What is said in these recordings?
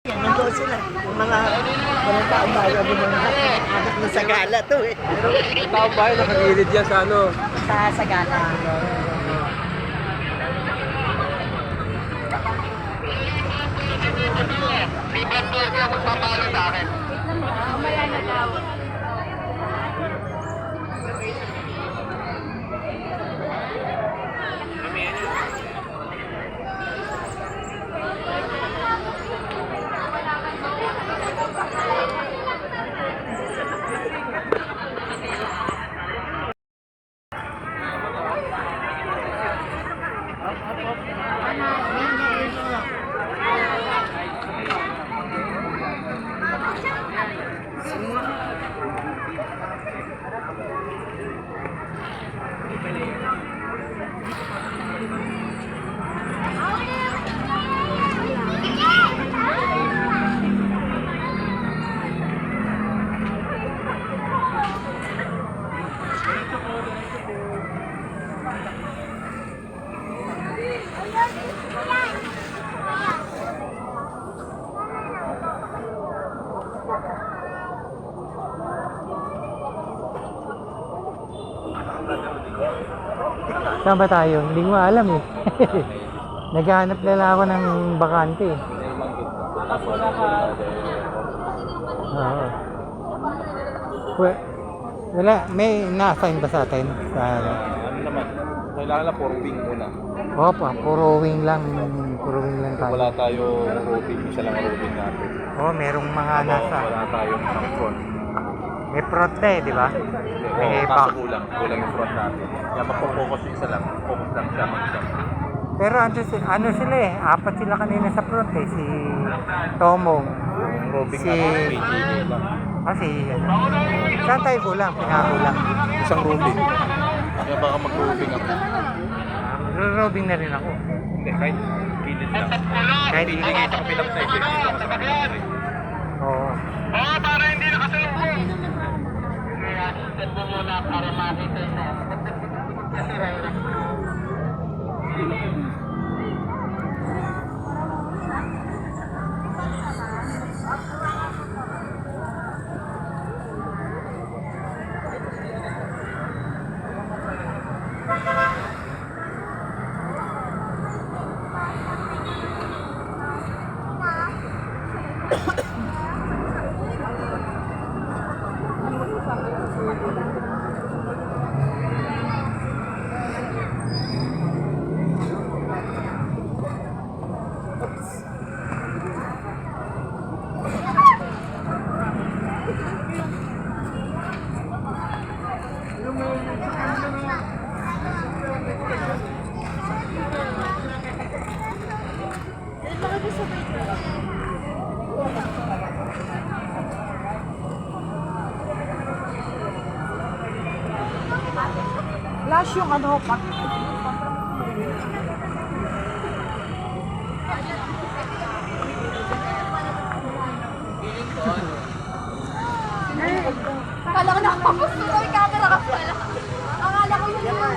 Yan, nandoon sila. Yung mga walang taong bayan din mga anak na Sagala to eh. Yung taong bahay nakagilid yan sa ano. Sa Sagala. May bandor ka magpapalo sa akin. Mamaya na daw. Saan ba tayo? Hindi ko alam eh. Naghahanap nila ako ng bakante eh. Oo. Wala, may na-assign ba sa atin? Ano naman, kailangan lang puro wing muna. Opo, puro wing lang tayo. Wala tayo roving, isa lang roving natin. Oh, merong mga nasa. Wala tayong isang front. May front na eh, di ba? May Oo, back. kaso kulang yung front natin. Kaya magpo-focus yung isa lang, focus lang siya mag-jump. Pero ano sila eh, apat sila kanina sa front eh. Si Tomong, Yung roving Si- natin, PGA lang. kasi saan tayo kulang? Pinakulang. Isang roving. Kaya baka mag-roving ako. Robing na rin ako. Hindi, kahit kilid lang. Kahit Hindi kayo sa kapilang side, dito ako sa kapilang side. Oo. Oo, para hindi nakasalubong. Kaya, set mo muna para makita siya. Flash yung ano, Akala ko nakapapos ko yung camera ka pala. Akala ko yun yun.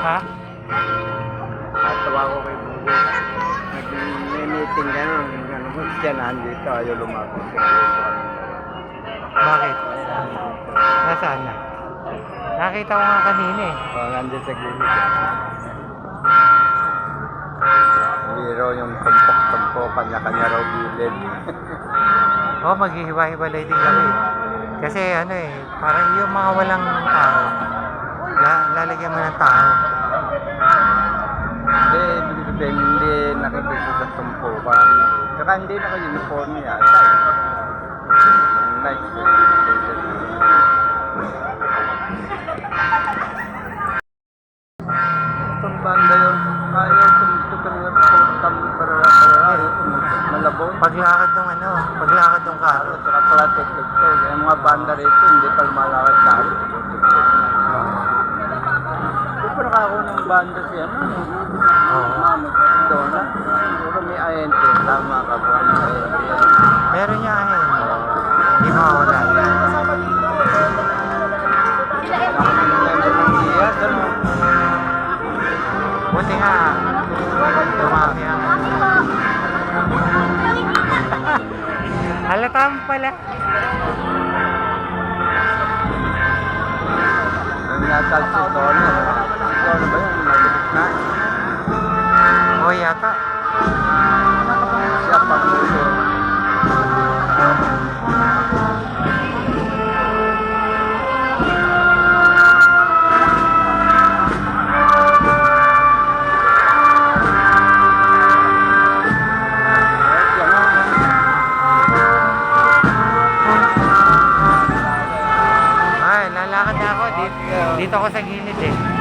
Ha? Tawa ko kay Bugo. Nag-meeting gano'n. Siya nandito, ayaw lumako. Bakit? Nasaan na? Nakita ko nga kanina eh. Nandito sa gilid. Hindi raw yung tumpok-tumpok, kanya-kanya raw gilid. Oo, maghihiwa-hiwalay din kami. Kasi ano eh, parang yung mga walang tao, lalagyan mo ng tao. Hindi, ibig sabihin, hindi nakikita sa tumpukan. Tsaka hindi naka-uniform yata. Nice. paglakad ng ano, paglakad ng karo. Saka pala tiktok. Yung mga banda rito, hindi pa lumalakad-lakad. Pero ako ng banda siya, ano? Oo. Dona. Siguro may INT. Tama ka po. May INT. Meron niya hindi mawawala. Buti nga, dumami ang halata mo pala. Yung nasal si Dona. Ano ba yun? Nabilis na. Oo yata. Siya pang muso. Ay, lalakad na ako. Dito ako sa gilid eh.